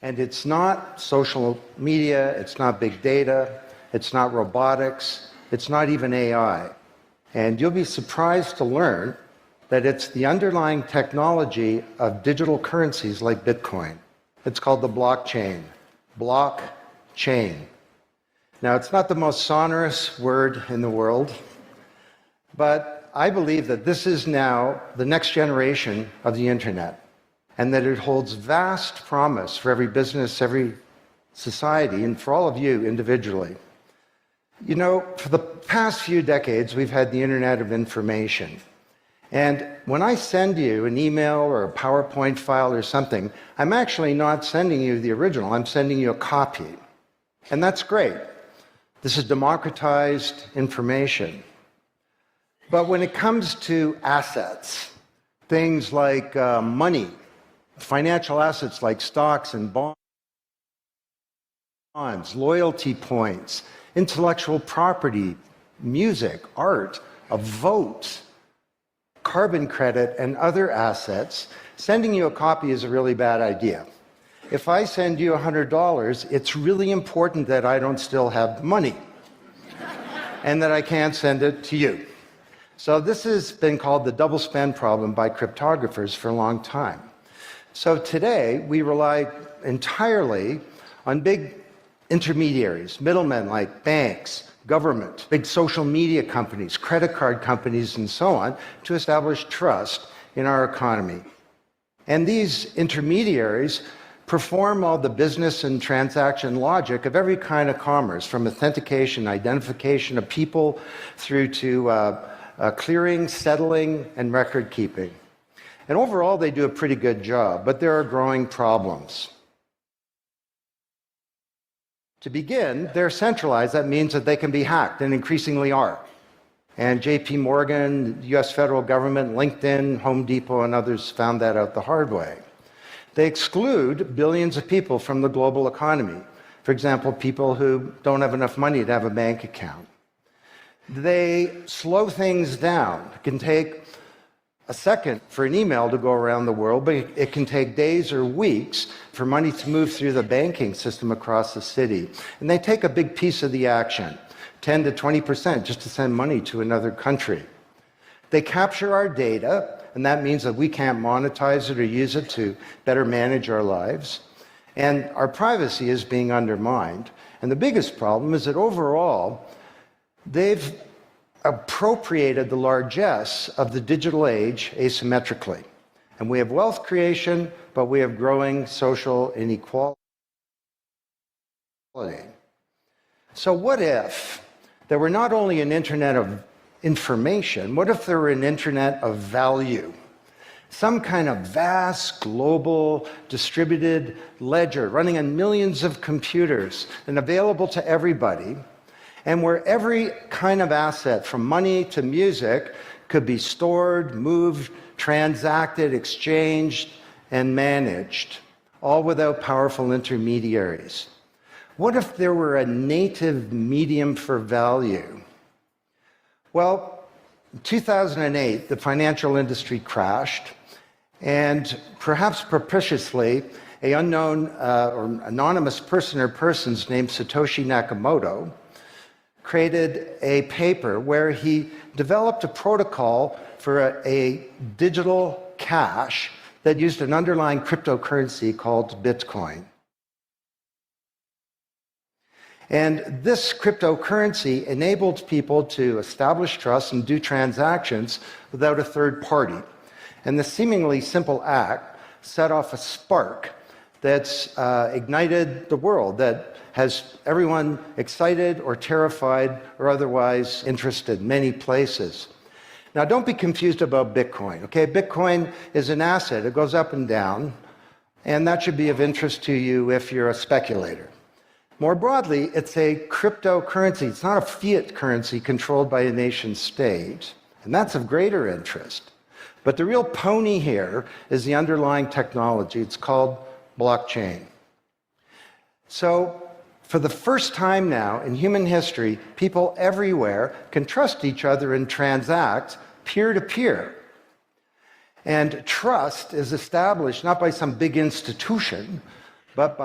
And it's not social media, it's not big data, it's not robotics, it's not even AI. And you'll be surprised to learn that it's the underlying technology of digital currencies like Bitcoin. It's called the blockchain. Blockchain. Now, it's not the most sonorous word in the world, but I believe that this is now the next generation of the internet, and that it holds vast promise for every business, every society, and for all of you individually. You know, for the past few decades, we've had the Internet of Information. And when I send you an email or a PowerPoint file or something, I'm actually not sending you the original, I'm sending you a copy. And that's great. This is democratized information. But when it comes to assets, things like money, financial assets like stocks and bonds, loyalty points, intellectual property, music, art, a vote, carbon credit, and other assets, sending you a copy is a really bad idea. If I send you $100, it's really important that I don't still have the money and that I can't send it to you. So this has been called the double spend problem by cryptographers for a long time. So today, we rely entirely on big intermediaries, middlemen like banks, government, big social media companies, credit card companies, and so on, to establish trust in our economy. And these intermediaries perform all the business and transaction logic of every kind of commerce, from authentication, identification of people, through to clearing, settling, and record keeping. And overall, they do a pretty good job, but there are growing problems. To begin, they're centralized. That means that they can be hacked, and increasingly are. And JP Morgan, the US federal government, LinkedIn, Home Depot, and others found that out the hard way. They exclude billions of people from the global economy. For example, people who don't have enough money to have a bank account. They slow things down. It can take a second for an email to go around the world, but it can take days or weeks for money to move through the banking system across the city. And they take a big piece of the action, 10 to 20%, just to send money to another country. They capture our data, and that means that we can't monetize it or use it to better manage our lives. And our privacy is being undermined. And the biggest problem is that overall, they've appropriated the largesse of the digital age asymmetrically. And we have wealth creation, but we have growing social inequality. So what if there were not only an internet of information, what if there were an internet of value? Some kind of vast, global, distributed ledger running on millions of computers and available to everybody, and where every kind of asset, from money to music, could be stored, moved, transacted, exchanged, and managed, all without powerful intermediaries. What if there were a native medium for value? Well, in 2008, the financial industry crashed, and perhaps propitiously, an unknown or anonymous person or persons named Satoshi Nakamoto created a paper where he developed a protocol for a digital cash that used an underlying cryptocurrency called Bitcoin. And this cryptocurrency enabled people to establish trust and do transactions without a third party. And the seemingly simple act set off a spark that's ignited the world, that has everyone excited or terrified or otherwise interested in many places. Now, don't be confused about Bitcoin, okay? Bitcoin is an asset. It goes up and down, and that should be of interest to you if you're a speculator. More broadly, it's a cryptocurrency. It's not a fiat currency controlled by a nation state, and that's of greater interest. But the real pony here is the underlying technology. It's called blockchain. So, for the first time now in human history, people everywhere can trust each other and transact peer-to-peer. And trust is established not by some big institution, but by